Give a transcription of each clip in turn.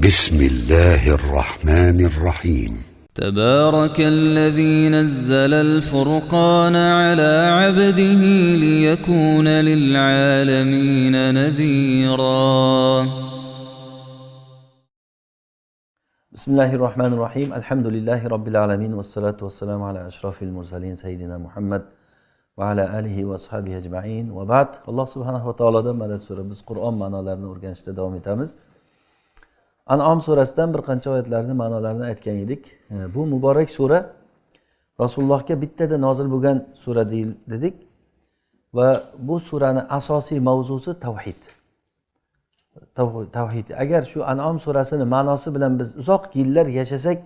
بسم الله الرحمن الرحيم تبارك الذي نزل الفرقان على عبده ليكون للعالمين نذيرا. بسم الله الرحمن الرحيم. الحمد لله رب العالمين والصلاة والسلام على أشرف المرسلين سيدنا محمد وعلى آله وأصحابه أجمعين وبعد. الله سبحانه وتعالى مدد suramiz Qur'on ma'nolarini o'rganishda davom etamiz. An'om surasidan bir qancha oyatlarni ma'nolarini aytgan edik. Bu muborak sura Rasulullohga bittada nozil bo'lgan sura dedik va bu surani asosiy mavzusi tavhid. Tavhid. Agar shu An'om surasini ma'nosi bilan biz uzoq yillar yashasak,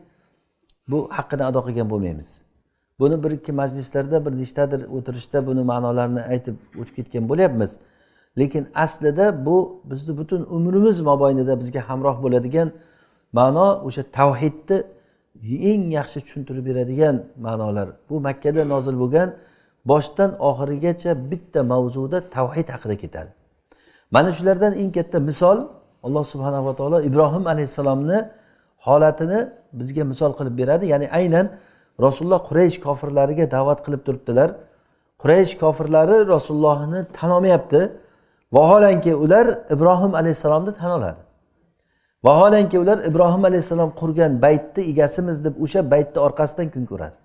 bu haqqini ado qilgan bo'lmaymiz. Buni bir ikki majlislarda, bir nechtadir o'tirishda buni ma'nolarini aytib o'tib ketgan bo'lyapmiz. Lekin aslida bu bizni butun umrimiz mobaynida bizga hamroh bo'ladigan ma'no o'sha tavhidni eng yaxshi tushuntirib beradigan ma'nolar. Bu Makka da nozil bo'lgan, boshdan oxirigacha bitta mavzuda tavhid haqida ketadi. Mana shulardan eng katta misol Alloh subhanahu va taolo Ibrohim alayhisalomni holatini bizga misol qilib beradi. Ya'ni aynan Rasululloh Quraysh kofirlariga da'vat qilib turibdilar. Quraysh kofirlari Rasulullohni tan olmayapti. Vaholanki ular Ibrohim alayhisalomni tan oladi. Vaholanki ular Ibrohim alayhisalom qurgan baytni egasimiz deb o'sha baytni orqasidan kun ko'radi.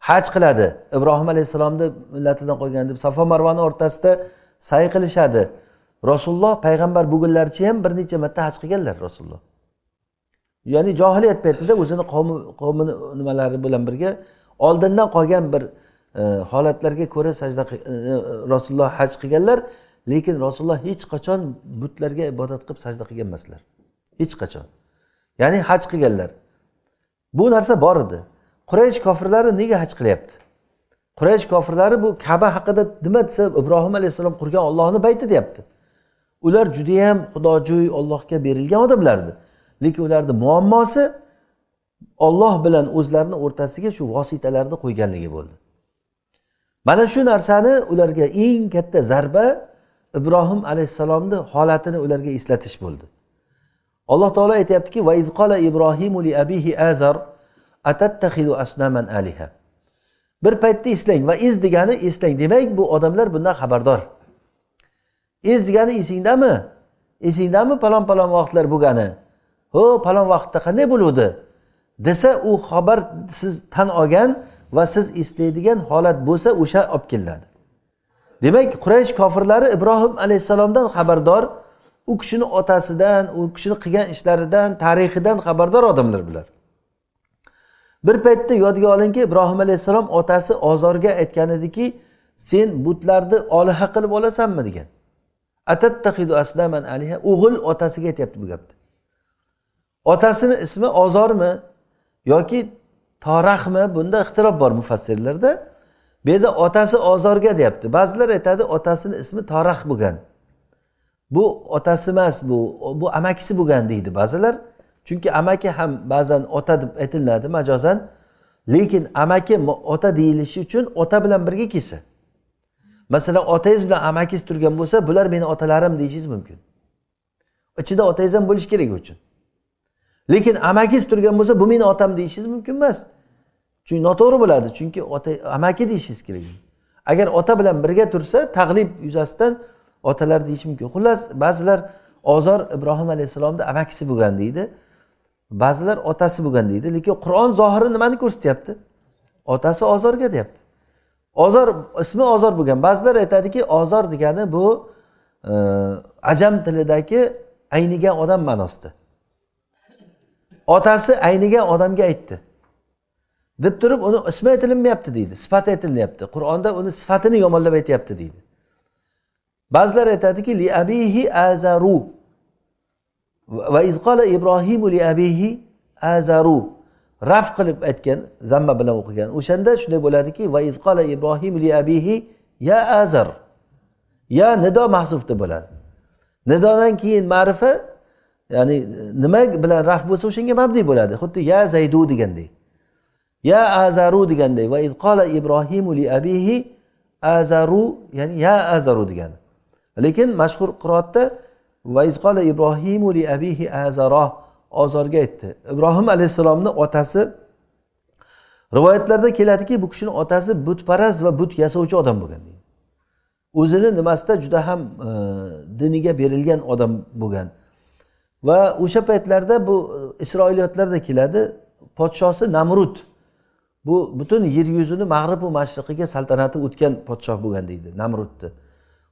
Haj qiladi. Ibrohim alayhisalomni millatidan qo'ygan deb Safo Marvani o'rtasida sa'y qilishadi. Rasululloh payg'ambar bo'lganlaricha ham bir necha marta haj qilganlar Rasululloh. Ya'ni jahiliyat paytida o'zini qavmini nimalari bilan birga oldindan qolgan bir holatlarga ko'ra sajda Rasululloh haj qilganlar, lekin Rasululloh hech qachon butlarga ibodat qilib sajda qilgan emaslar. Hech qachon. Ya'ni haj qilganlar. Bu narsa bor edi. Quraysh kofirlari nega haj qilyapti? Quraysh kofirlari bu Ka'ba haqida nima desa Ibrohim alayhisalom qurgan Allohning bayti deyapti. Ular juda ham xudojo'y, Allohga berilgan odamlardi. Lekin ularning muammosi Alloh bilan o'zlarining o'rtasiga shu vositalarni qo'yganligi bo'ldi. Mana shu narsani ularga eng katta zarba Ibrohim alayhisalomning holatini ularga eslatish bo'ldi. Alloh taolo aytayaptiki: "Va iz qala Ibrohimu li abihi Azar atattakhidu asnaman aliha." Bir paytda eslang va iz degani eslang. Demak, bu odamlar bundan xabardor. Ez degani esingdami? Esingdami palon-palon vaqtlar bo'lgani? Ho, palon vaqtda qanday bo'ludi? Desa, u xabar siz tan olgan va siz eslaydigan holat bo'lsa, o'sha olib keladi. Demak, Quraysh kofirlari Ibrohim alayhisalomdan xabardor, u kishining otasidan, u kishining qilgan ishlaridan, tarixidan xabardor odamlar bular. Bir paytda yodga olingki, Ibrohim alayhisalom otasi Ozorga aytgan ediki, sen butlarni oliha qilib olasanmi degan. Atattakhidu aslaman aliha. O'g'il otasiga aytibdi bu gapni. Otasining ismi Ozormi yoki Toraxmi? Bunda ixtilof bor mufassirlarda. Bu yerda otasi Ozorga deyapti. Ba'zilar aytadi otasining ismi Torax bo'lgan. Bu otasi emas, bu amakisi bo'lgan deydi ba'zilar. Chunki amaki ham ba'zan ota deb aytiladi majozan. Lekin amaki ota deyilishi uchun ota bilan birga kelsa. Masalan, otangiz bilan amakingiz turgan bo'lsa, bular meni otalarim deyishingiz mumkin. Ichida otangiz ham bo'lish kerak uchun. Lekin amakingiz turgan bo'lsa, bu meni otam deyishingiz mumkin emas. Chunki noto'g'ri bo'ladi. Chunki amaki deyishingiz kerak. Agar ota bilan birga tursa, taqlib yuzasidan otalar deyish mumkin. Xullas, ba'zilar Ozor Ibrohim alayhisalomning amakisi bo'lgan deydi. Ba'zilar otasi bo'lgan deydi. Lekin Qur'on zohiri nimani ko'rsatyapti? Otasi Ozorga deyapti. Ozor ismi Ozor bo'lgan. Ba'zilar aytadiki, Ozor degani bu ajam tilidagi aynigan odam ma'nosida. Otasi aynigan odamga aytdi. Deb turib uni ismi aytilmayapti deydi. Sifat aytilyapti. Qur'onda uni sifatini yomonlab aytayapti deydi. Ba'zilar aytadiki, li abihi Azaru. Va iz qala Ibrohimu li abihi Azaru. Raf qilib aytgan, zamma bilan o'qigan. O'shanda shunday bo'ladiki, va iz qala Ibrohimu li abihi ya Azar. Ya nido mahzufda bo'ladi. Nidodan keyin ma'rifa, ya'ni nima bilan raf bo'lsa o'shanga mabni bo'ladi. Xuddi ya Zaydu degandek. Ya Azaru degandek. Va iz qala Ibrohimu li abihi Azaru, ya'ni ya Azaru degani. Lekin mashhur qiroatda va izqola ibrohimu li abihi azara, Ozorga aytdi. Ibrohim alayhissalomning otasi, rivoyatlarda keladiki, bu kishining otasi butparast va but yasovchi odam bo'lgan deydi. O'zini nimasida juda ham diniga berilgan odam bo'lgan. Va o'sha paytlarda bu Isroiliyotlarda keladi, podshosi Namrud. Bu butun yer yuzini mag'rib va mashriqiga saltanati o'tgan podshoh bo'lgan deydi Namrudni.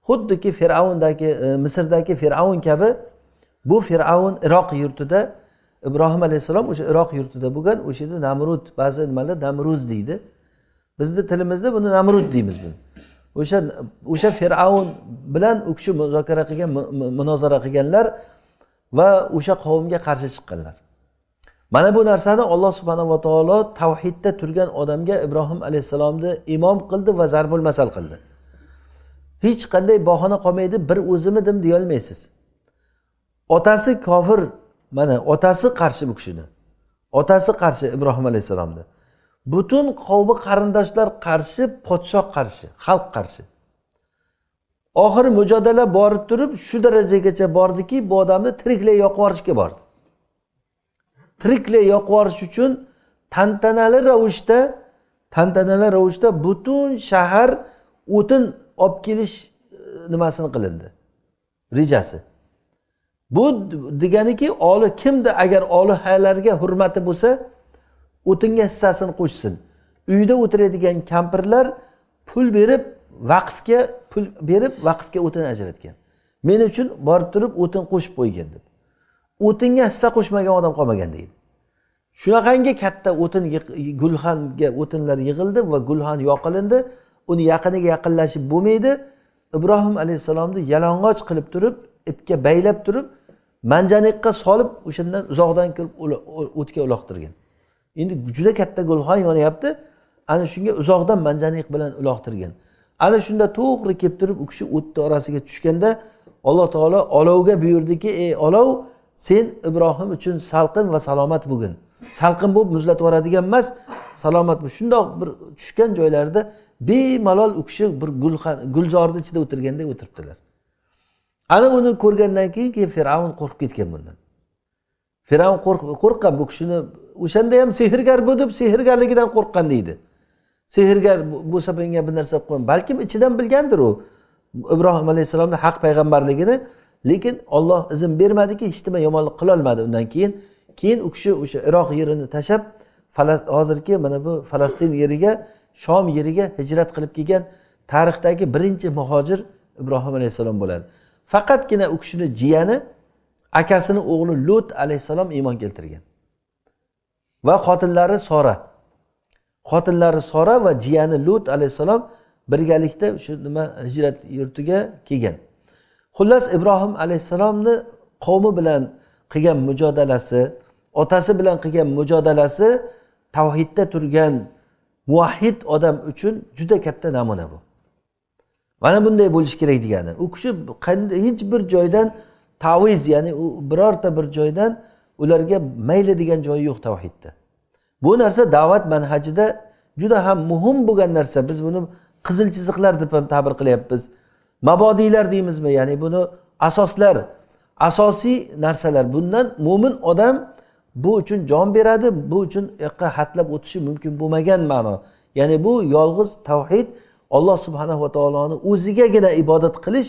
Xuddiki Fir'avndagi Misrdagi Fir'avn kabi bu Fir'avn Iroq yurtida, Ibrohim alayhissalom o'sha Iroq yurtida bo'lgan, o'sha yerda Namrud, ba'zi nimalar Namruz deydi. Bizning tilimizda buni Namrud deymiz buni. O'sha Fir'avn bilan u kishi muzokara qilgan, munozara qilganlar va o'sha qavmga qarshi chiqqanlar. Mana bu narsani Alloh subhanahu va taolo tavhidda turgan odamga Ibrohim alayhissalomni imom qildi va zarbul masal qildi. Hech qanday bahona qolmaydi, bir o'zimidim deya olmaysiz. Otasi kofir, mana otasi qarshi bu kishini. Otasi qarshi Ibrohim alayhissalomni. Butun qavmi qarindoshlar qarshi, podshoh qarshi, xalq qarshi. Oxir mujodala borib turib shu darajagacha bordiki, bu odamni tiriklay yoqib yuborishga bordi. Tiriklay yoqib yuborish uchun tantanali ravishda butun shahar o'tin olib kelish nimasini qilindi. Rejasi. Bu deganiki, kimda agar olihalarga hurmati bo'lsa, o'tinga hissasini qo'shsin. Uyda o'tiradigan kampirlar pul berib vaqfga o'tin ajratgan. Men uchun borib turib o'tin qo'shib qo'ygan deb. O'tinga hissa qo'shmagan odam qolmagan deydi. Shunaqangi katta gulxanga o'tinlar yig'ildi va gulxon yoqilindi. Uni yaqiniga yaqinlashib bo'lmaydi. Ibrohim alayhissalomni yalang'och qilib turib, ipga baylab turib, manjaniqqa solib, o'shandan uzoqdan kirib o'tga uloqtirgan. Endi juda katta gulxon yonyapti. Ana shunga uzoqdan manjaniq bilan uloqtirgan. Ana shunda to'g'ri kelib turib, u kishi o'tni orasiga tushganda Alloh taolo olovga buyurdiki, ey olov, sen Ibrohim uchun salqin va salomat bo'lgin. Salqin bo'lib muzlatib yuboradigan emas, salomat bo'l. Shundoq bir tushgan joylarda bemalol u kishi bir gulzorning ichida o'tirgandek o'tiribdilar. Ana uni ko'rgandan keyin Fir'avn qo'rqib ketgan bundan. Fir'avn qo'rqqan bu kishini, o'shanda ham sehrgar bo'lib, sehrgarligidan qo'rqqan deydi. Sehrgar bo'lsa bunga bir narsa qilgan. Balkim ichidan bilgandir u Ibrohim alayhissalomning haq payg'ambarligini, lekin Alloh izn bermadiki, hech nima yomonlik qila olmadi undan keyin u kishi o'sha Iroq yerini tashab, hozirgi mana bu Falastin yeriga, Shom yeriga hijrat qilib kelgan tarixdagi birinchi muhojir Ibrohim alayhissalom bo'ladi. Faqatgina u kishining jiyani, akasini o'g'li Lut alayhissalom iymon keltirgan. Va xotinlari Sora va jiyani Lut alayhissalom birgalikda shu hijrat yurtiga kelgan. Xullas Ibrohim alayhissalomni qavmi bilan qilgan mujodalasi, otasi bilan qilgan mujodalasi tavhidda turgan muvahhid odam uchun juda katta namuna bu. Mana bunday bo'lish kerak degani. U kishi hech bir joydan taviz, ya'ni u birorta bir joydan ularga mayli degan joyi yo'q tavhidda. Bu narsa da'vat manhajida juda ham muhim bo'lgan narsa. Biz buni qizil chiziqlar deb ham ta'bir qilyapmiz. Mabodiylar deymizmi? Ya'ni buni asoslar, asosiy narsalar. Bundan mo'min odam bu uchun jon beradi, bu uchun yoqqa hatlab o'tishi mumkin bo'lmagan ma'no. Ya'ni bu yolg'iz tavhid, Alloh subhanahu va taoloni o'zigagina ibodat qilish,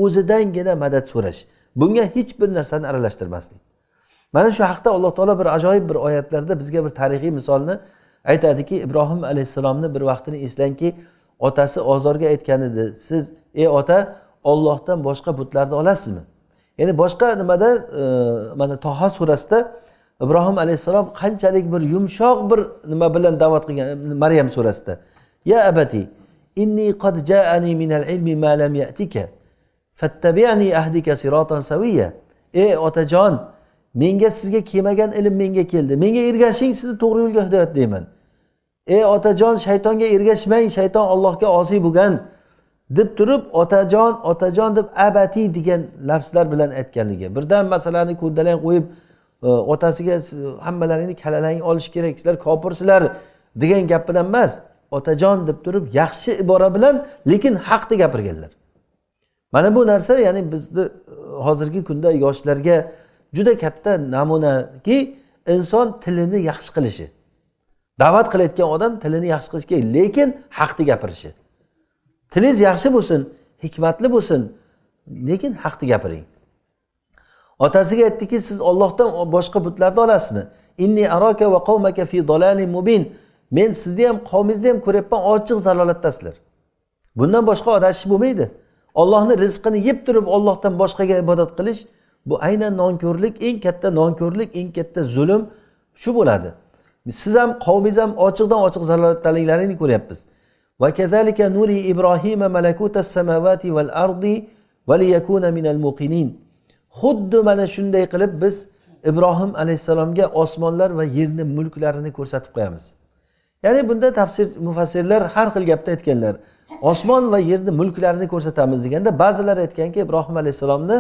o'zidangina madad so'rash. Bunga hech bir narsani aralashtirmaslik. Mana shu haqda Alloh taolo bir ajoyib bir oyatlarda bizga bir tarixiy misolni aytadiki, Ibrohim alayhissalomni bir vaqtini eslanki, otasi Ozorga aytgan edi, siz ey ota, Allohdan boshqa butlarni olasizmi? Ya'ni boshqa nimada mana Toha surasida Ibrohim alayhissalom qanchalik bir yumshoq bir nima bilan da'vat qilgan, Maryam surasida. Ya abati, inni qad ja'ani minal ilmi ma lam ya'tika fattabi'ni ahdika siratan sawiyya. Ey otajon, menga sizga kelmagan ilm menga keldi. Menga ergashing, sizni to'g'ri yo'lga hidoyatlayman. Ey otajon, shaytonga ergashmang, shayton Allohga osiy bo'lgan deb turib, otajon deb abati degan lafzlar bilan aytganligi. Birdan masalani ko'ndalang qo'yib, otasiga hammalaringni kalalarni olish kerak, sizlar kofirsizlar degan gap bilan emas, otajon deb turib yaxshi ibora bilan, lekin haqni gapirganlar. Mana bu narsa, ya'ni bizni hozirgi kunda yoshlarga juda katta namunaki inson tilini yaxshi qilishi. Da'vat qilayotgan odam tilini yaxshi qilishi kerak, lekin haqni gapirishi. Tilingiz yaxshi bo'lsin, hikmatli bo'lsin, lekin haqni gapiring. Otasiga aytdiki, siz Allohdan boshqa butlarni olasizmi? Inni araka va qaumaka fi dalalin mubin. Men sizni ham, qavmingizni ham ko'ryapman, ochiq zalolatdasizlar. Bundan boshqa adashish bo'lmaydi. Allohning rizqini yeb turib Allohdan boshqaga ibodat qilish, bu aynan nonko'rlik, eng katta nonko'rlik, eng katta zulm shu bo'ladi. Siz ham, qavmingiz ham ochiqdan ochiq zalolatdaliginglarni ko'ryapmiz. Va kazalika nuri Ibrohima malakutas samawati val ardi va liyakuna minal muqinin. Xuddi mana shunday qilib biz Ibrohim alayhisalomga osmonlar va yerning mulklarini ko'rsatib qo'yamiz. Ya'ni bunda tafsir mufassirlar har xil gapda aytganlar. Osmon va yerning mulklarini ko'rsatamiz deganda ba'zilar aytganki, Ibrohim alayhisalomni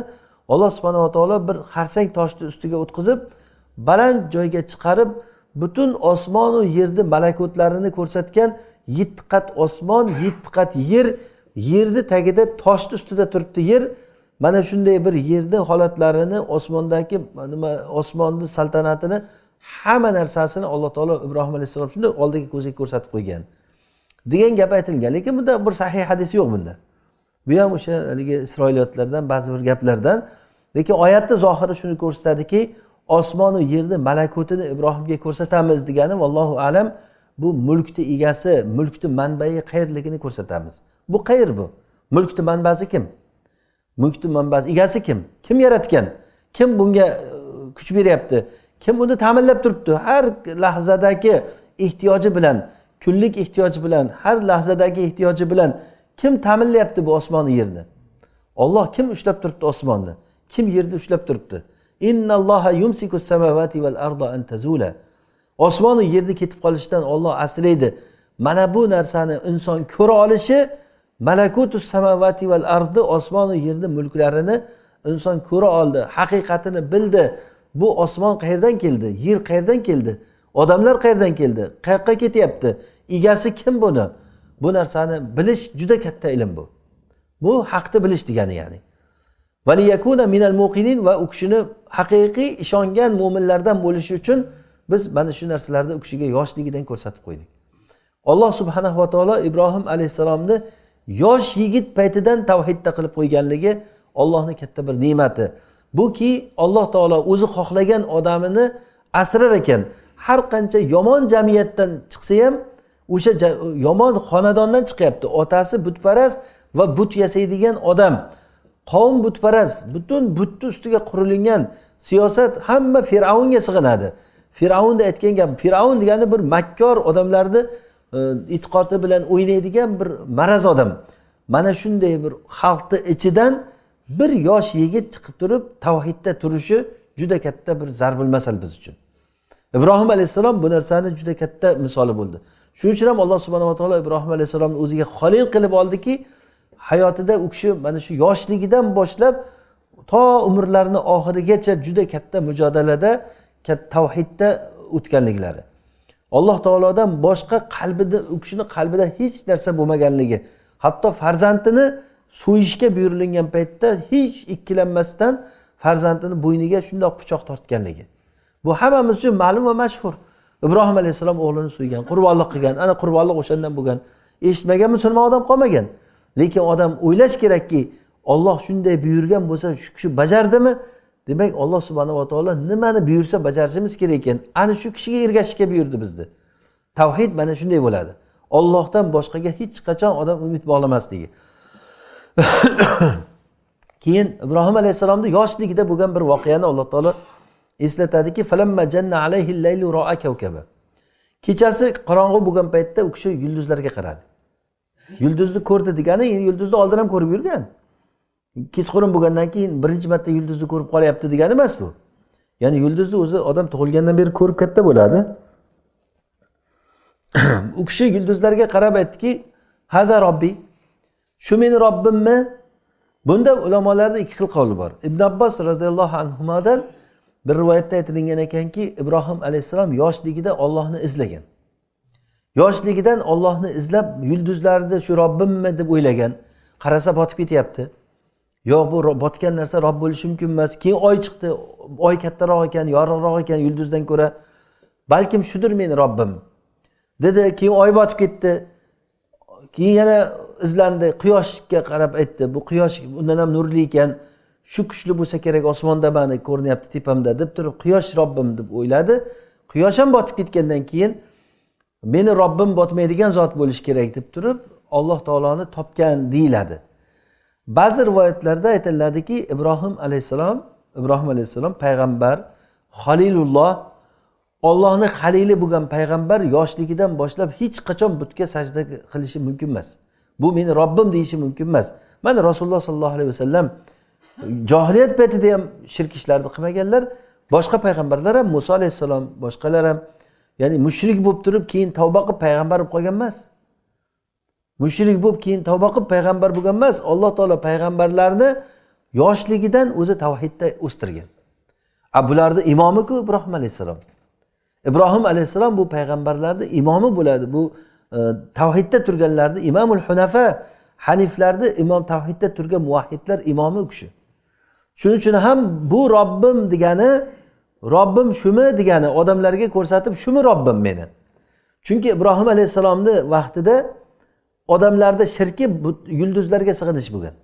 Alloh subhanahu va taolo bir xarsang toshni ustiga o'tkazib, baland joyga chiqarib, butun osmon va yerning malakotlarini ko'rsatgan 7 qat osmon, 7 qat yer, yerning tagida toshni ustida turibdi yer. Mana shunday bir yerning holatlarini, osmondagi osmonning saltanatini, hamma narsasini Alloh taolo Ibrohim alayhisalom shunday oldiga ko'ziga ko'rsatib qo'ygan degan gap aytilgan. Lekin bunda bir sahih hadis yo'q bunda. Bu ham o'sha haligi Isroiliyotlardan ba'zi bir gaplardan. Lekin oyatning zohiri shuni ko'rsatadiki, osmon va yerning malakotini Ibrohimga ko'rsatamiz degani vallohu alam bu mulkning egasi, mulkning manbai qayerligini ko'rsatamiz. Bu qayer bu? Mulkning manbasi kim? Mulkning manbasi egasi kim? Kim yaratgan? Kim bunga kuch beryapti? Kim uni ta'minlab turibdi? Har lahzadagi ehtiyoji bilan, kunlik ehtiyoji bilan, har lahzadagi ehtiyoji bilan kim ta'minlayapti bu osmonni, yerni? Alloh. Kim ushlab turibdi osmonni? Kim yerni ushlab turibdi? Innalloha yumsikus samawati val arda an tazula. Osmon va yerni ketib qolishidan Alloh asraydi. Mana bu narsani inson ko'ra olishi, malakutus samawati val ardi, osmon va yerning mulklarini inson ko'ra oldi, haqiqatini bildi. Bu osmon qayerdan keldi? Yer qayerdan keldi? Odamlar qayerdan keldi? Qayoqqa ketyapti? Egasi kim buni? Bu narsani bilish juda katta ilm bu. Bu haqni bilish degani ya'ni. Va liyakuna minal muqinin, va u kishini haqiqiy ishongan mu'minlardan bo'lishi uchun biz mana shu narsalarni u kishiga yoshligidan ko'rsatib qo'ydik. Alloh subhanahu va taolo Ibrohim alayhisalomni yosh yigit paytidan tavhidda qilib qo'yganligi Allohning katta bir ne'mati. Bu ki Alloh taolo o'zi xohlagan odamini asrar ekan. Har qancha yomon jamiyatdan chiqsa ham, o'sha yomon xonadondan chiqyapti. Otasi butparast va but yasaydigan odam. Qavm butparast, butun butni ustiga qurilgan siyosat hamma Fir'avnga sig'inadi. Fir'avn da aytgan gap, Fir'avn degani bir makkor odamlarni e'tiqodi bilan o'ynaydigan bir maraz odam. Mana shunday bir xalqni ichidan bir yosh yigit chiqib turib tavhidda turishi juda katta bir zarbul masal biz uchun. Ibrohim alayhisalom bu narsani juda katta misoli bo'ldi. Shuning uchun ham Alloh subhanahu va taolo Ibrohim alayhisalomni o'ziga xolil qilib oldiki, hayotida u kishi mana shu yoshligidan boshlab to umrlarini oxirigacha juda katta mujodalada, katta tavhidda o'tganliklari. Alloh taolodan boshqa qalbida, u kishining qalbida hech narsa bo'lmaganligi, hatto farzandini so'yishga buyurilgan paytda hech ikkilanmasdan farzandini bo'yniga shundoq pichoq tortganligi. Bu hammamiz uchun ma'lum va mashhur. Ibrohim alayhisalom o'g'lini so'ygan, qurbonlik qilgan. Ana qurbonlik o'shandan bo'lgan. Eshitmagan musulmon odam qolmagan. Lekin odam o'ylash kerakki, Alloh shunday buyurgan bo'lsa, shu kishi bajardimi? Demak, Alloh subhanahu va taolo nimani buyursa bajarishimiz kerak ekan. Ana shu kishiga ergashishga buyurdi bizni. Tavhid mana shunday bo'ladi. Allohdan boshqaga hech qachon odam umid bog'lamasligi. Keyin Ibrohim alayhisalomning yoshligida bo'lgan bir voqeani Alloh taolo eslatadiki, falamma janna alayhi al-laylu ra'a kawkaba. Kechasi qorong'u bo'lgan paytda u kishi yulduzlarga qaradi. Yulduzni ko'rdi degani, yulduzni oldin ham ko'rib yurgan. Kechqurun bo'lgandan keyin birinchi marta yulduzni ko'rib qolyapti degani emas bu. Ya'ni yulduzni o'zi odam tug'ilgandan beri ko'rib katta bo'ladi. U kishi yulduzlarga qarab aytdiki, "Hada robbi." Shu meni Robbimmi? Bunda ulamolarda ikki xil qavli bor. Ibn Abbos radhiyallohu anhudan bir rivoyatda aytilgan ekanki, Ibrohim alayhisalom yoshligida Allohni izlagan. Yoshligidan Allohni izlab yulduzlarni shu Robbimmi deb o'ylagan. Qarasa botib ketyapti. yo'q bu botgan narsa Rob bo'lishi mumkin emas. Keyin oy chiqdi, oy kattaroq ekan, yorug'roq ekan yulduzdan ko'ra. Balkim shudir meni Robbim dedi. Keyin oy botib ketdi. Keyin yana izlandi, quyoshga qarab aytdi. Bu quyosh undan ham nurli ekan, shu kuchli bo'lsa kerak, osmonda meni ko'rinyapti tepamda deb turib quyosh Robbim deb o'yladi. Quyosh ham botib ketgandan keyin meni Robbim botmaydigan zot bo'lishi kerak deb turib Alloh taoloni topgan deyiladi. Ba'zi rivoyatlarda aytiladiki, Ibrohim alayhissalom payg'ambar, Xalilulloh, Allohning xalili bo'lgan payg'ambar yoshligidan boshlab hech qachon butga sajda qilishi mumkin emas. Bu meni Robbim deyishi mumkin emas. Mana Rasululloh sollallohu alayhi vasallam johiliyat paytida ham shirk ishlarni qilmaganlar. Boshqa payg'ambarlar ham, Musa alayhissalom, boshqalar ham, ya'ni mushrik bo'lib turib keyin tavba qilib payg'ambar bo'lib qolgan emas. Mushrik bo'lib keyin tavba qilib payg'ambar bo'lgan emas. Alloh taolo payg'ambarlarni yoshligidan o'zi tavhidda o'stirgan. Bularning imomi-ku Ibrohim alayhissalom. Ibrohim alayhissalom bu payg'ambarlarning imomi bo'ladi. Bu tavhidda turganlarni imomul hunafa, haniflarni imom, tavhidda turgan muvahhidlar imomi u kishi. Shuning uchun ham bu Robbim degani, Robbim shumi degani odamlarga ko'rsatib, shumi Robbim meni. Chunki Ibrohim alayhissalomning vaqtida odamlarda shirki yulduzlarga sig'inish bo'lgan.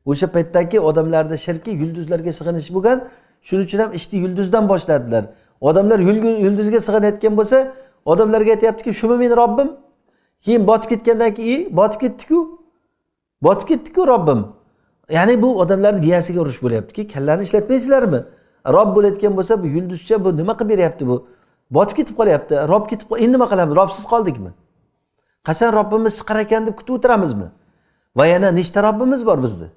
O'sha paytdagi odamlarda shirki yulduzlarga sig'inish bo'lgan. Shuning uchun ham ishni yulduzdan boshladilar. Odamlar yulduzga sig'inayotgan bo'lsa, odamlarga aytayaptiki, shumi meni Robbim. Keyin botib ketgandan keyin botib ketdi-ku Robbim. Ya'ni bu odamlarning miyasiga urush bo'lyaptiki, kallani ishlatmaysizlarmi? Robb bo'layotgan bo'lsa, bu yulduzcha bu nima qilib beryapti bu? Botib ketib qolyapti. Robb ketib endi nima qilamiz? Robsiz qoldikmi? Qachon Robbimiz chiqar ekan deb kutib o'tiramizmi? Va yana nechta Robbimiz bor bizda?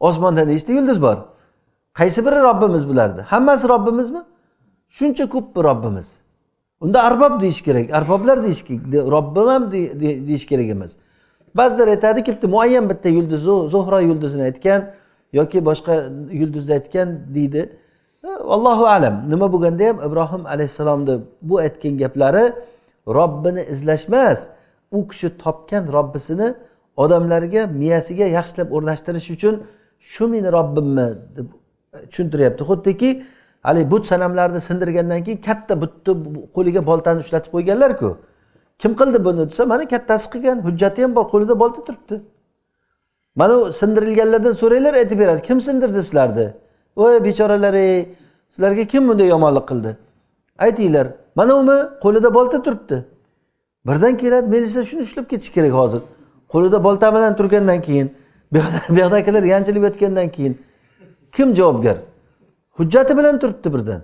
Osmonda nechta yulduz bor? Qaysi biri Robbimiz bulardi? Hammasi Robbimizmi? Shuncha ko'p bir Robbimiz. Unda arbob deyish kerak, arboblar deyish kerak, Robbim ham deyish kerak emas. Ba'zilar aytadiki, muayyan bitta yulduz, Zuhra yulduzini aytgan yoki boshqa yulduzni aytgan deydi. Allohu alam. Nima bo'lganda ham Ibrohim alayhissalomning bu aytgan gaplari Robbini izlashmas, u kishi topgan Robbisini odamlarga miyasiga yaxshilab o'rnashtirish uchun shu meni Robbimmi deb tushuntiryapti. Xuddiki hali but sanamlarni sindirgandan keyin katta butni qo'liga boltani ushlatib qo'yganlar-ku. Kim qildi buni desa, mana kattasi qilgan, hujjati ham bor, qo'lida bolta turibdi. Mana sindirilganlardan so'raylar, aytib beradi. Kim sindirdi sizlarni? Voy bechoralar, sizlarga kim bunday yomonlik qildi? Aytinglar. Mana umi qo'lida bolta turibdi. Birdan keladi, melisa shuni ushlab ketish kerak hozir. Qo'lida bolta bilan turgandan keyin, bu yoqdagilar yanchilib yotgandan keyin kim javobgar? Hujjati bilan turibdi birdan.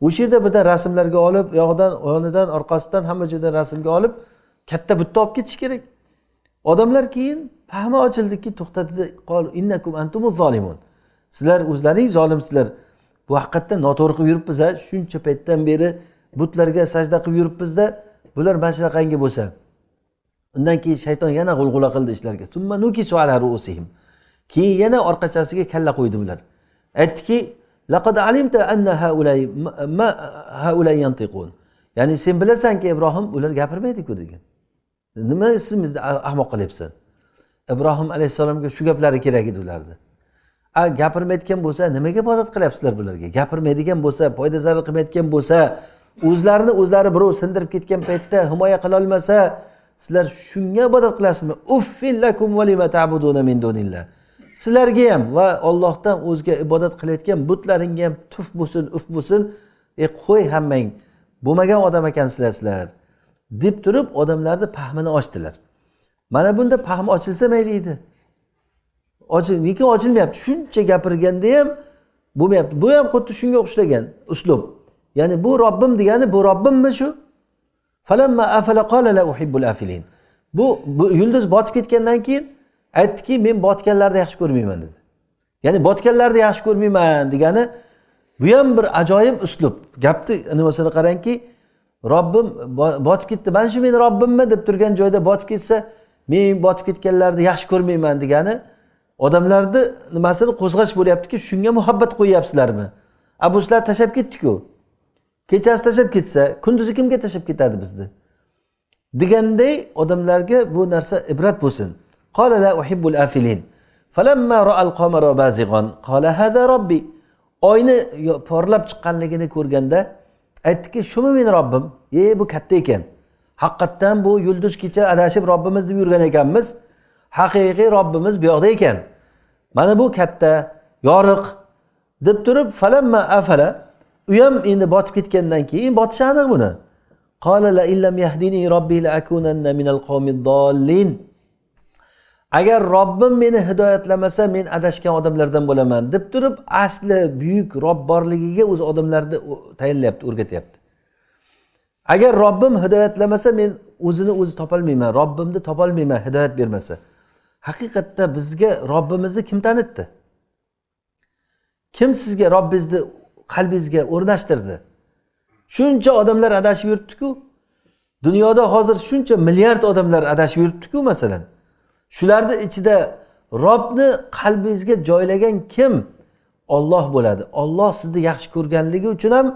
O'sha yerda birdan rasmlarga olib, yonidan, orqasidan hamma joydan rasmga olib, katta butni olib ketish kerak. Odamlar keyin fahmi ochildiki, to'xtatdi, qol innakum antumuz zolimun. Sizlar o'zlaring zolimsizlar. Bu haqiqatdan noto'g'ri qilib yuribmiz-a? Shuncha paytdan beri butlarga sajda qilib yuribmiz-da, bular mana shunaqangi bo'lsa. Undan keyin shayton yana g'ulg'ula qildi ishlarga. Tumma nukisu ala ru'usihim. Keyin yana orqachasiga kalla qo'ydi bular. Aytdiki, laqad alimta anna haulay yantiqun. Ya'ni sen bilasanki Ibrohim ular gapirmaydi-ku degan. Nima isimizni ahmoq qilyapsan? Ibrohim alayhisalomga shu gaplari kerak edi ularda. Gapirmayotgan bo'lsa, nimaga ibodat qilyapsizlar bularga? Gapirmaydigan bo'lsa, foyda zarar qilmayotgan bo'lsa, o'zlari birov sindirib ketgan paytda himoya qila olmasa, sizlar shunga ibodat qilasizmi? Uffil lakum va lima ta'buduna min dunillah. Sizlarga ham va Allohdan o'zga ibodat qilayotgan butlaringga ham tuf bo'lsin, uf bo'lsin. Qo'y hammang. Bo'lmagan odam ekansizlar deb turib odamlarning fahmini ochdilar. Mana bunda fahm ochilsa mayli edi. Lekin ochilmayapti. Shuncha gapirganda ham bo'lmayapti. Bu ham xuddi shunga o'xshagan uslub. Ya'ni bu Robbim degani bu Robbimmi shu? Falamma afala qala la uhibbul afilin. Bu yulduz botib ketgandan keyin aytdiki, men botganlarni yaxshi ko'rmayman dedi. Ya'ni botganlarni yaxshi ko'rmayman degani bu ham bir ajoyib uslub. Gapni nimasini qarangki, Robbim botib ketdi. Mana shu meni Robbimmi deb turgan joyda botib ketsa, men botib ketganlarni yaxshi ko'rmayman degani odamlarni nimasini qo'zg'ash bo'lyaptiki, shunga muhabbat qo'yyapsizlarmi? Bu sizlar tashab ketdi-ku. Kechasi tashab ketsa, kunduzi kimga tashab ketadi bizni? Deganday odamlarga bu narsa ibrat bo'lsin. Qala la uhibbul afilin. falamma ra'al qamara bazighan qala hada robbi. Oyni porlab chiqqanligini ko'rganda aytdiki, shumi meni Robbim? Bu katta ekan. Haqiqatan bu yulduz kecha adashib Robbimiz deb yurgan ekanmiz. Haqiqiy Robbimiz bu yoqda ekan. Mana bu katta, yoriq deb turib falamma afala, u ham endi botib ketgandan keyin botishi aniq buni. Qala la illam yahdini robbi la akunanna minal qawmid dallin. Agar Robbim meni hidoyatlamasa men adashgan odamlardan bo'laman deb turib asli buyuk Robb borligiga o'z odamlarni tayinlayapti, o'rgatyapti. Agar Robbim hidoyatlamasa men o'zi topolmayman, Robbimni topolmayman hidoyat bermasa. Haqiqatda bizga Robbimizni kim tanitdi? Kim sizga Robbingizni qalbingizga o'rnashtirdi? Shuncha odamlar adashib yuribdi-ku. Dunyoda hozir shuncha milliard odamlar adashib yuribdi-ku masalan. Shularning ichida Robbni qalbingizga joylagan kim? Alloh bo'ladi. Alloh sizni yaxshi ko'rganligi uchun ham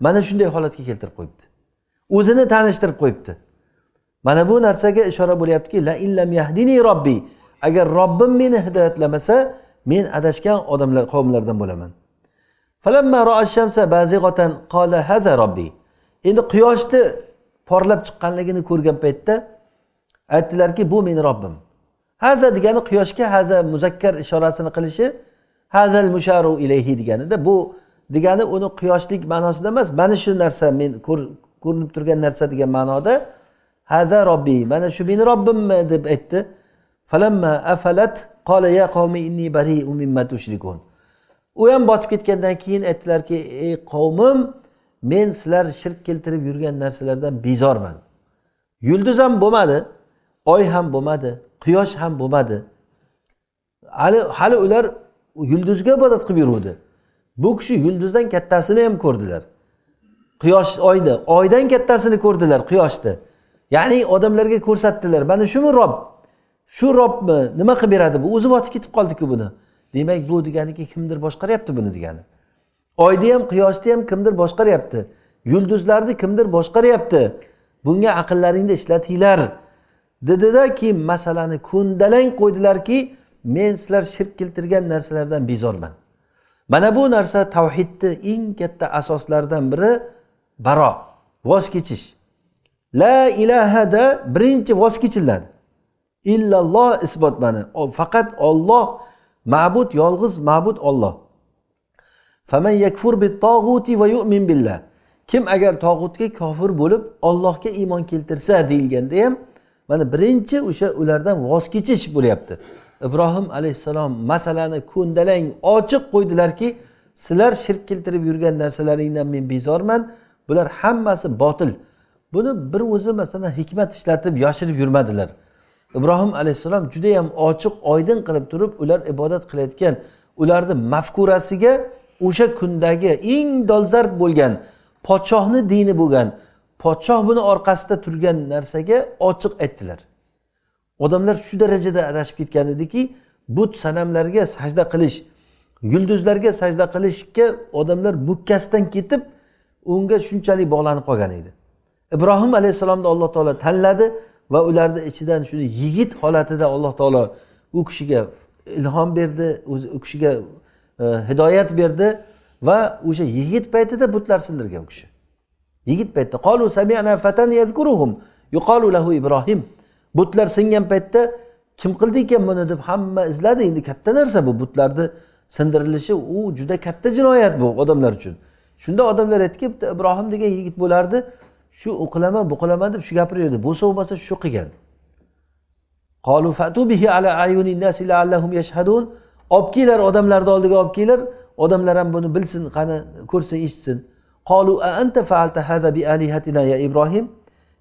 mana shunday holatga keltirib qo'yibdi. O'zini tanishtirib qo'yibdi. Mana bu narsaga ishora bo'lyaptiki, la illam yahdini robbi. Agar Robbim meni hidoyatlamasa, men adashgan odamlar, qavmlardan bo'laman. Falamma ra'a ash-shamsa bazighatan qala hada robbi. Endi quyoshni porlab chiqqanligini ko'rgan paytda aytdilarki, bu meni Robbim. Hada degani quyoshga haza muzakkar ishorasini qilishi, hazal musharu ilayhi deganida, bu degani uni quyoshlik ma'nosida emas, mana shu narsa men ko'rinib turgan narsa degan ma'noda hada robbi, mana shu meni Robbimmi deb aytdi. Falamma afalat qala ya qawmi inni bari'un mimma tushrikun. U ham botib ketgandan keyin aytdilarki, ey qavmim, men sizlar shirk keltirib yurgan narsalardan bezorman. Yulduz ham bo'lmadi, oy ham bo'lmadi, quyosh ham bo'lmadi. Hali ular yulduzga ibodat qilib yuruvdi. Bu kishi yulduzdan kattasini ham ko'rdilar. Quyosh oyda, oydan kattasini ko'rdilar quyoshda. Ya'ni odamlarga ko'rsatdilar. Mana shumi Robb? Shu Robbmi? Nima qilib beradi bu? O'zi botib ketib qoldi-ku buni. Demak, bu deganiki kimdir boshqaryapti buni degani. Oyni ham, quyoshni ham kimdir boshqaryapti. Yulduzlarni kimdir boshqaryapti. Bunga aqllaringni ishlatinglar. Dedida keyin masalani ko'ndalang qo'ydilarki, men sizlar shirk keltirgan narsalardan bezorman. Mana bu narsa tavhidning eng katta asoslaridan biri baro, voz kechish. La ilahada birinchi voz kechiladi. Illalloh isbot mana. Faqat Alloh ma'bud, yolg'iz ma'bud Alloh. Faman yakfur bit-tag'uti va yu'min billah. Kim agar tog'utga kofir bo'lib Allohga iymon keltirsa deyilganda ham mana birinchi o'sha ulardan voz kechish bo'lyapti. Ibrohim alayhissalom masalani ko'ndalang ochiq qo'ydilarki, sizlar shirk keltirib yurgan narsalaringdan men bezorman. Bular hammasi botil. Buni bir o'zi masalan hikmat ishlatib yashirib yurmadilar. Ibrohim alayhissalom juda ham ochiq, oydin qilib turib, ular ibodat qilayotgan, ularning mafkurasiga o'sha kundagi eng dolzarb bo'lgan, podshohning dini bo'lgan, podshoh buni orqasida turgan narsaga ochiq aytdilar. Odamlar shu darajada adashib ketgan ediki, but sanamlarga sajda qilish, yulduzlarga sajda qilishga odamlar mukkasidan ketib, unga shunchalik bog'lanib qolgan edi. Ibrohim alayhissalomni Alloh taolo tanladi va ularning ichidan shuni yigit holatida Alloh taolo u kishiga ilhom berdi, u kishiga hidoyat berdi va o'sha yigit paytida butlar sindirgan u kishi. Yigit paytda qalu sami'na fatan yazkuruhum yuqalu lahu Ibrohim. Butlar singan paytda kim qildi ekan buni deb hamma izladi. Endi katta narsa bu, butlarni sindirilishi u juda katta jinoyat bu odamlar uchun. Shunda odamlar aytdiki, bitta Ibrohim degan yigit bo'lardi, shu o'qilama, bu qilama deb shu gapirdi. Bo'lsa bo'lmasa shu qilgan. Qalu fatu bihi ala ayunin nas la'allahum yashhadun. Obkilar odamlarning oldiga obkilar, odamlar ham buni bilsin, qani ko'rsin, eshitsin. Qalu a anta fa'alta hada bi alihatina ya Ibrohim?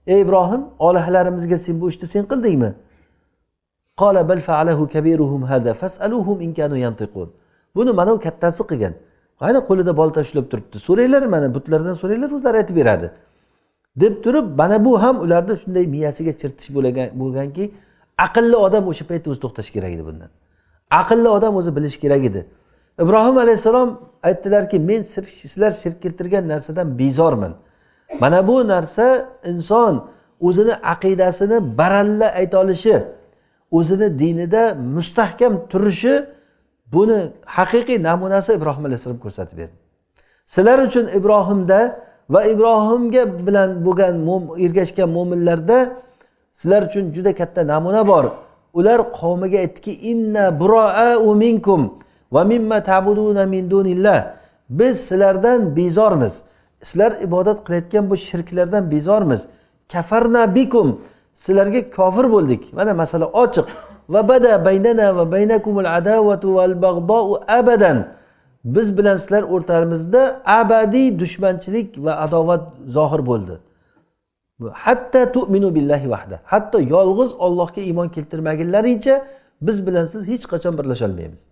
Ey Ibrohim, olahlarimizga sen bu ishni sen qildingmi? Qala bal fa'alahu kabiruhum hada fas'aluhum in kanu yantiqun. Buni mana u kattasi qilgan. Qani qo'lida bolta ushlab turibdi. So'raylar, mana butlardan so'raylar, o'zlari aytib beradi. Deb turib, mana bu ham ularda shunday miyasiga chirtish bo'lganki, aqlli odam o'sha paytda o'zi to'xtash kerak edi bundan. Aqlli odam o'zi bilish kerak edi. Ibrohim alayhissalom aytdilarki, men sizlar shirk keltirgan narsadan bezorman. Mana bu narsa inson o'zini aqidasini baralla ayta olishi, o'zini dinida mustahkam turishi, buni haqiqiy namunasi Ibrohim alayhissalom ko'rsatib berdi. Sizlar uchun Ibrohimda va Ibrohimga bilan bo'lgan ergashgan mo'minlarda sizlar uchun juda katta namuna bor. Ular qavmiga aytdiki, inna bura'u minkum va mimma ta'buduna min dunillah. Biz sizlardan bezormiz. Sizlar ibodat qilayotgan bu shirklardan bezormiz. Kafarna bikum. Sizlarga kofir bo'ldik. Mana masala ochiq. Va bada baynana va baynakumul adawatu val baghdau abadan. Biz bilan sizlar o'rtamizda abadiy dushmanchilik va adovat zohir bo'ldi. Hatta tu'minu billahi vahda. Hatto yolg'iz Allohga iymon keltirmagunlaringcha biz bilan siz hech qachon birlasha olmaymiz.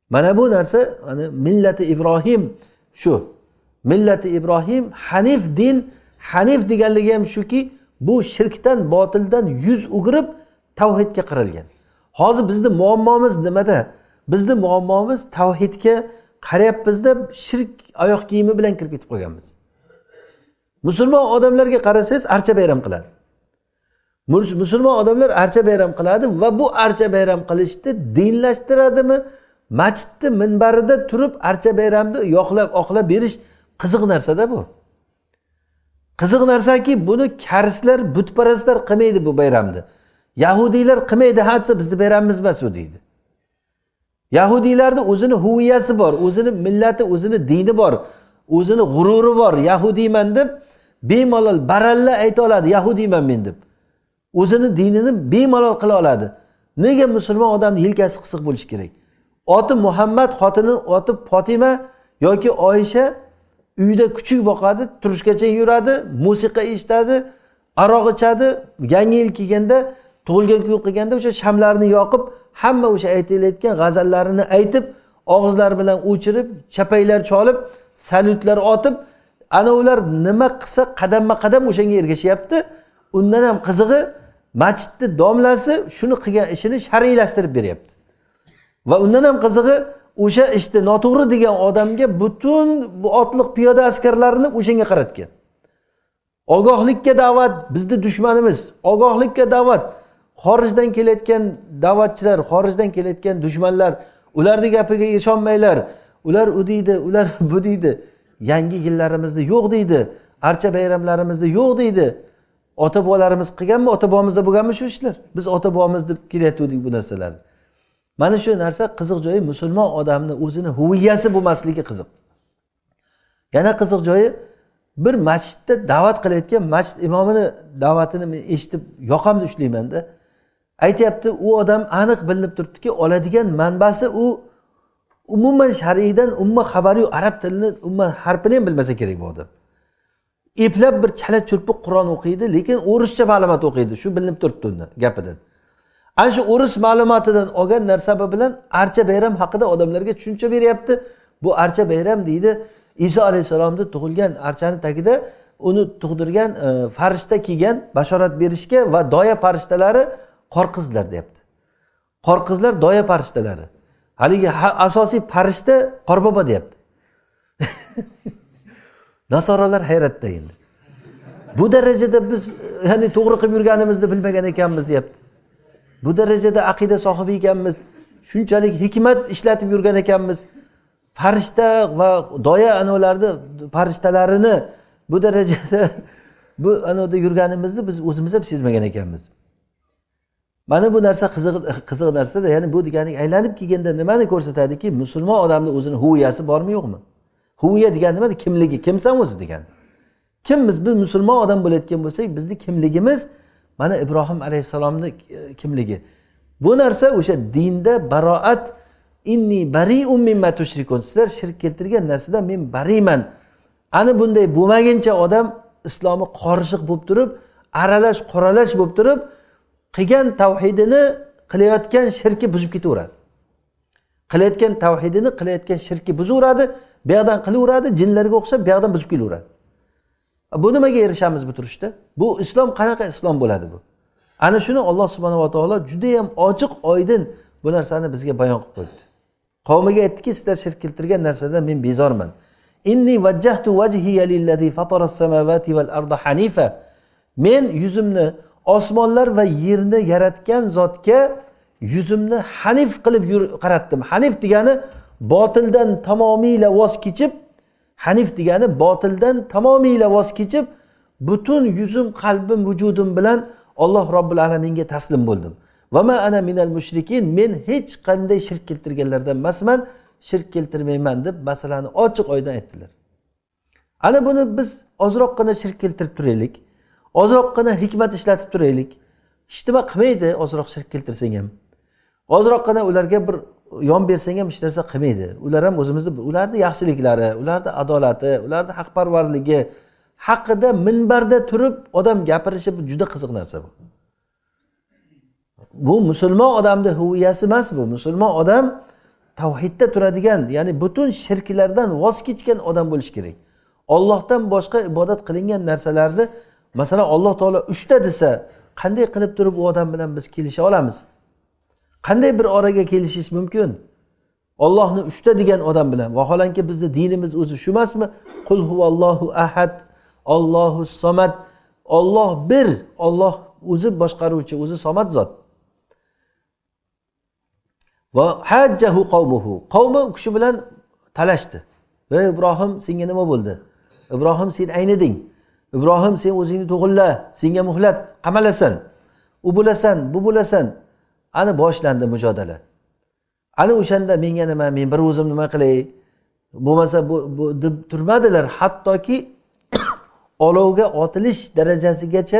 Mana bu narsa, mana millati Ibrohim shu. Millati Ibrohim hanif din, hanif deganligi ham shuki, bu shirkdan, botildan yuz o'girib tavhidga qirilgan. Hozir bizning muammomiz nimada? Bizning muammomiz tavhidga qarayapmizda shirk oyoq kiyimi bilan kirib ketib qolganmiz. Musulmon odamlarga qarasangiz archa bayram qiladi. Musulmon odamlar archa bayram qiladi va bu archa bayram qilishni dinlashtiradimi? Masjidni minbarida turib archa bayramni oqlab berish qiziq narsada bu. Qiziq narsaki, buni karslar, butparastlar qilmaydi bu bayramni. Yahudiylar qilmaydi, hatsa bizning bayramimiz emas u deydi. Yahudiylarda o'zini huviyasi bor, o'zini millati, o'zini dini bor, o'zini g'ururi bor. Yahudiyman deb bemalol baralla ayta oladi, yahudiyman men deb. O'zini dinini bemalol qila oladi. Nega musulmon odamning yelkasi qisiq bo'lishi kerak? Oti Muhammad, xotini oti Fatima yoki Oyisha uyda kuchuk boqadi, turishgacha yuradi, musiqa eshitadi, aroq ichadi, yangi yil kelganda, tug'ilgan kun qilganda o'sha shamlarni yoqib, hamma o'sha aytilayotgan g'azallarini aytib, og'izlari bilan o'chirib, chapaylar cholib, salyutlar otib, ana ular nima qilsa qadamma-qadam o'shanga ergashyapti. Undan ham qizig'i, masjidning domlasi shuni qilgan ishini shar'iylashtirib beryapti. Va undan ham qizig'i, o'sha ishni noto'g'ri degan odamga butun bu otliq piyoda askarlarini o'shanga qaratgan. Ogohlikka da'vat bizning dushmanimiz, ogohlikka da'vat. Xorijdan kelayotgan da'vatchilar, xorijdan kelayotgan dushmanlar, ularning gapiga ishonmanglar. Ular u deydi, ular bu deydi. Yangi yillarimizda yo'q deydi. Archa bayramlarimizda yo'q deydi. Ota-bobolarimiz qilganmi, ota-bobomizda bo'lganmi shu ishlar? Biz ota-bobomiz deb kelayotgandik bu narsalarni. Mana shu narsa qiziq joyi, musulmon odamni o'zini huviyasi bo'lmasligi qiziq. Yana qiziq joyi, bir masjidda da'vat qilayotgan masjid imomini da'vatini men eshitib yoqamda ushlaymanda, aytayapti, u odam aniq bilinib turibdiki, oladigan manbasi u umuman shar'iydan umuman xabari yo'q, arab tilini umuman harfini ham bilmasa kerak bu odam. Eplab bir chala-chulpuq Qur'on o'qiydi, lekin o'rischa ma'lumot o'qiydi, shu bilinib turibdi undan gapidan. Ana shu o'ris ma'lumotidan olgan narsa bilan archa bayram haqida odamlarga tushuncha beryapti. Bu archa bayram deydi, Iso alayhisalomning tug'ilgan archani tagida uni tug'dirgan farishta kelgan bashorat berishga va doya farishtalari qorqizlar deyapti. Qorqizlar doya farishtalari. Haligi asosiy farishta qorbobo deyapti. Nasoralar hayratda endi. Bu darajada biz ya'ni to'g'ri qilib yurganimizni bilmagan ekanmiz deyapti. Bu darajada aqida sohibi ekanmiz, shunchalik hikmat ishlatib yurgan ekanmiz. Farishta va doya anolarni farishtalarini bu darajada bu anoda yurganimizni biz o'zimiz ham sezmagan ekanmiz. Mana bu narsa qiziq narsa-da, ya'ni bu degani aylanib kelganda nimani ko'rsatadiki, musulmon odamning o'zini huviyasi bormi yo'qmi? Huviya degani nima? Kimligi, kimsan o'zi degani. Kimmiz? Biz musulmon odam bo'layotgan bo'lsak, bizning kimligimiz mana Ibrohim alayhisalomning kimligi. Bu narsa o'sha dinda baroat, inni bari'un mimma tushrikun. Sizlar shirk keltirgan narsadan men bariman. Ani bunday bo'lmaguncha odam islomi qorishiq bo'lib turib, aralash, qoralash bo'lib turib, qilgan tavhidini qilayotgan shirki buzib ketaveradi. Qilayotgan tavhidini qilayotgan shirki buzaveradi, bu yoqdan qilaveradi, jinlarga o'xshab bu yoqdan buzib kelaveradi. Bu nimaga erishamiz bu turishda? Bu islom qanaqa islom bo'ladi bu? Ana shuni Alloh subhanahu va taolo juda ham ochiq, oydin bu narsani bizga bayon qilib qo'ydi. Qavmiga aytdiki, sizlar shirk keltirgan narsadan men bezorman. Inni vajjahtu wajhiya lillazi fatara as-samawati wal arda hanifa. Men yuzimni osmonlar va yerni yaratgan zotga yuzimni hanif qilib qaratdim. Hanif degani botildan tamomiyla voz kechib, hanif degani botildan tamomiyla voz kechib, butun yuzim, qalbim, vujudim bilan Alloh Robbil alaminga taslim bo'ldim. Va ma ana minal mushrikin, men hech qanday shirk keltirganlardan emasman, shirk keltirmayman deb masalani ochiq oydin aytdilar. Ana buni biz ozroqgina shirk keltirib turaylik, ozroqgina hikmat ishlatib turaylik. Hech nima qilmaydi ozroq shirk keltirsang ham. Ozroqgina ularga bir yon bersang ham hech narsa qilmaydi. Ular ham o'zimizni, ularning yaxshiliklari, ularning adolati, ularning haqparvarligi haqida minbarda turib odam gapirishi juda qiziq narsa bu. Bu musulmon odamning huviyasi emas bu. Musulmon odam tavhidda turadigan, ya'ni butun shirklardan voz kechgan odam bo'lish kerak. Allohdan boshqa ibodat qilingan narsalarni, masalan Alloh taolo 3 ta desa, qanday qilib turib u odam bilan biz kelisha olamiz? Qanday bir oraga kelishish mumkin? Allohni 3 ta degan odam bilan. Vaholanki bizning dinimiz o'zi shu emasmi? Qul huvallohu ahad, Allohus samad. Alloh bir, Alloh o'zi boshqaruvchi, o'zi samad zot. Va hajjahu qawmuhu. Qavmi u kishi bilan talashdi. Va Ibrohim, senga nima bo'ldi? Ibrohim, sen ayniding. Ibrohim, sen o'zingni to'g'illa, senga muhlat, qamalasan. U bo'lasan, bu bo'lasan. Ani boshlandi mujodala. Ani o'shanda menga nima, men bir o'zim nima qilay? Bo'lmasa bu deb turmadilar, hattoki olovga otilish darajasigacha,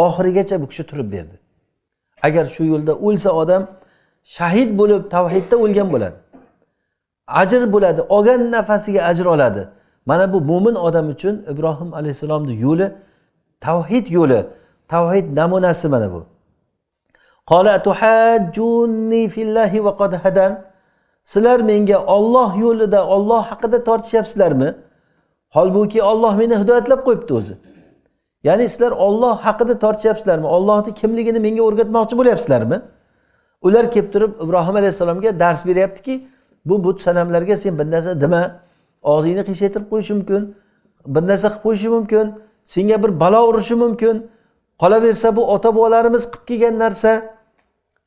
oxirigacha bu kishi turib berdi. Agar shu yo'lda o'lsa odam shahid bo'lib tavhidda o'lgan bo'ladi. Ajr bo'ladi, olgan nafasiga ajr oladi. Mana bu mo'min odam uchun Ibrohim alayhisalomning yo'li tavhid yo'li, tavhid namunasi mana bu. Qala tuhajjunni fillahi va qad hadan. Sizlar menga Alloh yo'lida, Alloh haqida tortishyapsizlarmi? Holbuki Alloh meni hidoyatlab qo'yibdi o'zi. Ya'ni sizlar Alloh haqida tortishyapsizlarmi? Allohning kimligini menga o'rgatmoqchi bo'lyapsizlarmi? Ular kelib turib Ibrohim alayhisalomga dars beryaptiki, bu but sanamlarga sen bir narsa dema, og'zingni qiyshaytirib qo'yishi mumkin, bir narsa qilib qo'yishi mumkin, senga bir balo urishi mumkin. Qolaversa bu ota-bobolarimiz qilib kelgan narsa.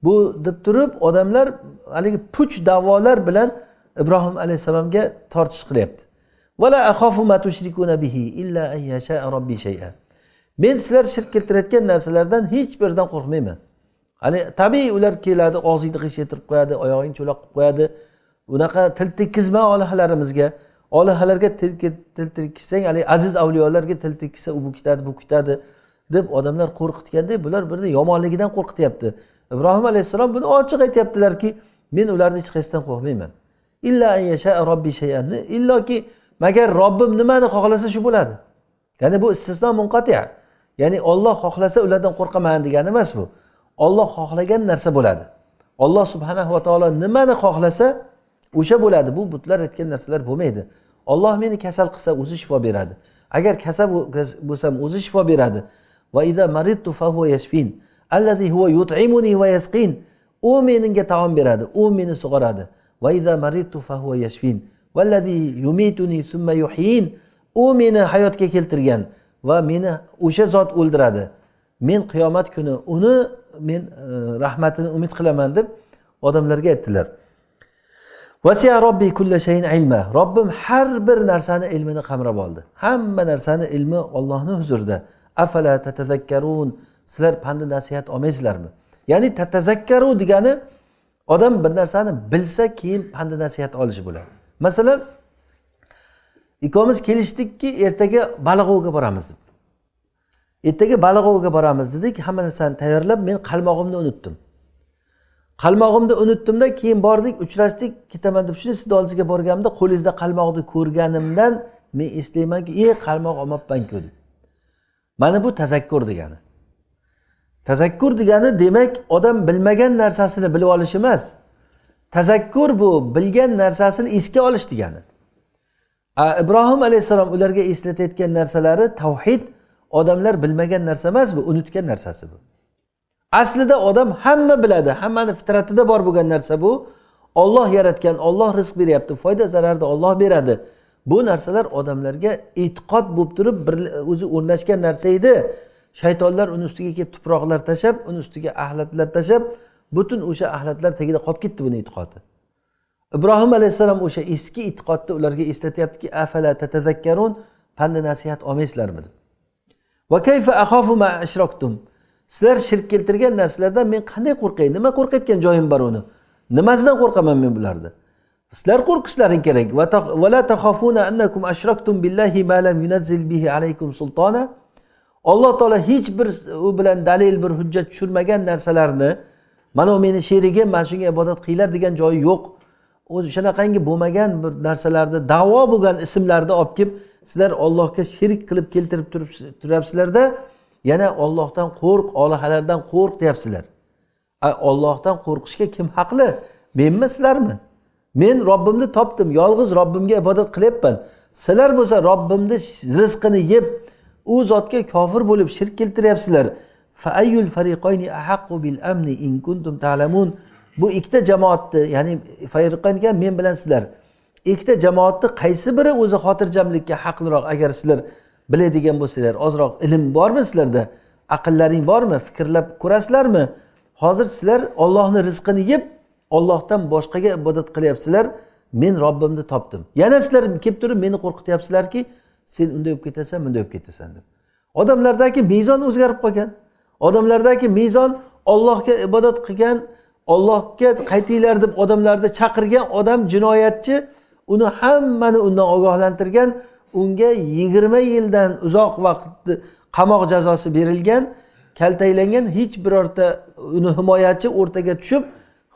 Bu deb turib odamlar haligi puch da'volar bilan Ibrohim alayhisalomga tortish qilyapti. Wala akhafu ma tushrikuna bihi illa an yasha robbi shay'a. Men sizlar shirk keltirayotgan narsalardan hech biridan qo'rqmayman. Hani tabiiy ular keladi, og'zingni qiyshaytirib qo'yadi, oyog'ingni cho'loq qilib qo'yadi. Unaqa til tekkizma olihalarimizga. Olihalarga til tekkizsang, hali aziz avliyolarga til tekkizsa u bu ketadi deb odamlar qo'rqitganda, bular birni yomonligidan qo'rqityapti. Ibrohim alayhisalom buni ochiq aytayaptilarki, men ularni hech qaysidan qo'rqmayman. Illa an yasha robbi shay'an. Illoki magar Robbim nimani xohlasa shu bo'ladi. Ya'ni bu istisno munqati'. Ya'ni Alloh xohlasa ulardan qo'rqaman degani emas bu. Alloh xohlagan narsa bo'ladi. Alloh subhanahu va taolo nimani xohlasa o'sha bo'ladi. Bu butlar aytgan narsalar bo'lmaydi. Alloh meni kasal qilsa o'zi shifo beradi. Agar kasal bo'lsam o'zi shifo beradi. Va idza maridtu fa huwa yashfin. Allazi huwa yut'imuni va yasqin. U menga taom beradi, u meni sug'oradi. Va idza maridtu fa huwa yashfin. Vallazi yumituni thumma yuhyin. U meni hayotga keltirgan va meni o'sha zot o'ldiradi. Men qiyomat kuni uni men rahmatini umid qilaman deb odamlarga aytdilar. Vasiya robbi kulla shayin ilma. Robbim har bir narsani ilmini qamrab oldi. Hamma narsani ilmi Allohning huzurida. Afala tatazakkarun. Sizlar pand nasihat olmaysizlarmi? Ya'ni tatazakkaru degani odam bir narsani bilsa keyin pand nasihat olishi bo'ladi. Masalan, ikkomiz kelishdikki, ertaga baliq boramiz. Ertaga baliq boramiz dedik, hamma narsani tayyorlab, men qalmog'imni unutdim. Qalmog'imni unutdimda, keyin bordik, uchrashdik, ketaman deb shuni sizni oldingizga borganimda, qo'lingizda qalmoqni ko'rganimdan men eslaymanki, qalmoq olmabman-ku deb. Mana bu tazakkur degani. Tazakkur degani demak, odam bilmagan narsasini bilib olish emas. Tazakkur bu bilgan narsasini esga olish degani. Ibrohim alayhisalom ularga eslatayotgan narsalari tavhid, odamlar bilmagan narsa emas bu, unutgan narsasi bu. Aslida odam hamma biladi, hammani fitratida bor bo'lgan narsa bu. Alloh yaratgan, Alloh rizq beryapti, foyda zararni Alloh beradi. Bu narsalar odamlarga e'tiqod bo'lib turib o'zi o'rnashgan narsa edi. shaytonlar uni ustiga kelib tuproqlar tashlab, uni ustiga axlatlar tashlab, butun o'sha axlatlar tagida qolib ketdi buni e'tiqodi. Ibrohim alayhissalom o'sha eski e'tiqodni ularga eslatyaptiki, afala tatazakkarun, pand nasihat olmaysizlarmi deb. Va kayfa akhafu ma ashraktum. Sizlar shirk keltirgan narsalardan men qanday qo'rqay? Nima qo'rqayotgan joyim bor uni? Nimasidan qo'rqaman men bularni? Sizlar qo'rqishlaring kerak. Va la takhafuna annakum ashraktum billahi ma lam yunazzil bihi alaykum sultona. Alloh taolo hech bir u bilan dalil bir hujjat tushirmagan narsalarni, mana u meni sherigim, men shunga ibodat qilinglar degan joyi yo'q. O shunaqangi bo'lmagan bir narsalarni da'vo bo'lgan ismlarni olib kelib sizlar Allohga shirik qilib keltirib turibsizlarda, yana Allohdan qo'rq, olihalardan qo'rq deyapsizlar. Allohdan qo'rqishga kim haqli? Menmi, sizlarmi? Men Robbimni topdim, yolg'iz Robbimga ibodat qilyapman. Sizlar bo'lsa Robbimni rizqini yeb, u zotga kofir bo'lib shirk keltiryapsizlar. Fa ayyul fariqayni ahaqqu bil amni in kuntum ta'lamun. Bu ikkita jamoatni, ya'ni fariqaynga men bilan sizlar. Ikkita jamoatni qaysi biri o'zi xotirjamlikka haqliroq agar sizlar biladigan bo'lsanglar, ozroq ilm bormi sizlarda? Aqllaring bormi? Fikrlab ko'rasizlarmi? Hozir sizlar Allohning rizqini yeb, Allohdan boshqaga ibodat qilyapsizlar. Men Robbimni topdim. Yana sizlar kelib turib meni qo'rqityapsizlarki, sen unday bo'lib ketasan, bunday bo'lib ketasan deb. Odamlardagi mezon o'zgarib qolgan. Odamlardagi mezon Allohga ibodat qilgan, Allohga qaytinglar deb odamlarni chaqirgan odam jinoyatchi, uni hammani undan ogohlantirgan, unga 20 yildan uzoq vaqt qamoq jazosi berilgan, kaltaklangan, hech birorta uni himoyachi o'rtaga tushib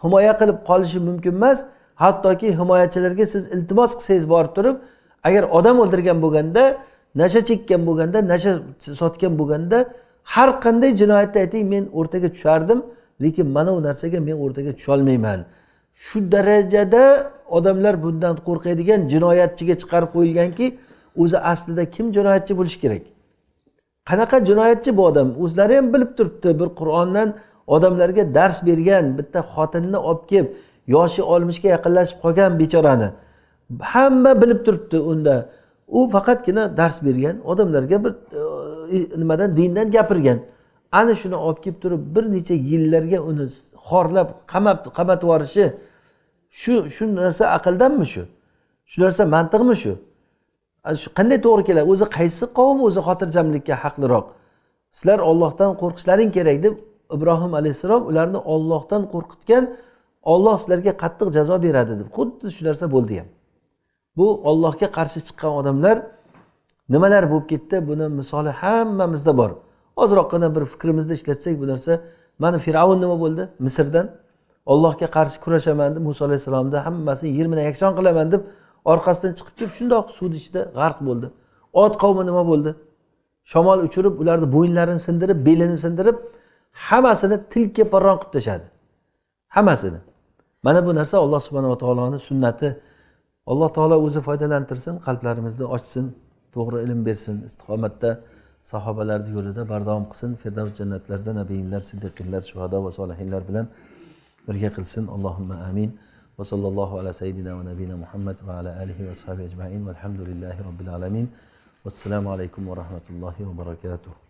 himoya qilib qolishi mumkin emas. Hattoki himoyachilarga siz iltimos qilsangiz borib turib, agar odam o'ldirgan bo'lganda, nasha chekkan bo'lganda, nasha sotgan bo'lganda, har qanday jinoyatni ayting, men o'rtaga tushardim, lekin mana u narsaga men o'rtaga tusha olmayman. Shu darajada odamlar bundan qo'rqadigan jinoyatchiga chiqarib qo'yilganki, o'zi aslida kim jinoyatchi bo'lishi kerak? Qanaqa jinoyatchi bu odam? O'zlari ham bilib turibdi, bir Qur'ondan odamlarga dars bergan, bitta xotinni olib kelib, yoshi 60 ga yaqinlashib qolgan bechorani hamma bilib turibdi unda. U faqatgina dars bergan, odamlarga bir nimadan, dindan gapirgan. Ana shuni olib kelib turib bir necha yillarga uni xorlab, qamatib yuborishi, shu narsa aqldanmi shu? Shu narsa mantiqmi shu? Shu qanday to'g'ri keladi? O'zi qaysi qavm o'zi xotirjamlikka haqliroq? Sizlar Allohdan qo'rqishlaring kerak deb Ibrohim alayhisalom ularni Allohdan qo'rqitgan, Alloh sizlarga qattiq jazo beradi deb. Xuddi shu narsa bo'ldi ham. Bu Allohga qarshi chiqqan odamlar nimalar bo'lib ketdi? Buni misoli hammamizda bor. Ozroqgina bir fikrimizni ishlatsak bu narsa, mana Firavun nima bo'ldi? Misrdan Allohga qarshi kurashaman deb Musa alayhisalomda hammasini yermini yakson qilaman deb orqasidan chiqib kelib shundoq suv ichida g'arq bo'ldi. Ot qavmi nima bo'ldi? Shamol uchirib, ularni bo'yinlarini sindirib, belini sindirib, hammasini tilka parron qilib tashadi. Hammasini. Mana bu narsa Alloh subhanahu va taoloning sunnati. Alloh taolo o'zi foydalantirsin, qalblarimizni ochsin, to'g'ri ilm bersin, istiqomatda sahobalarning yo'lida bardavom qilsin, Firdavs jannatlarida nabiylar, siddiqlar, shuhado va solihinlar bilan birga qilsin. Allohumma amin. Va sallallohu ala sayyidina va nabiyina Muhammad va ala alihi va sahbihi ajma'in. Valhamdulillahi robbil alamin. Vassalomu alaykum va rahmatullohi va barakatuh.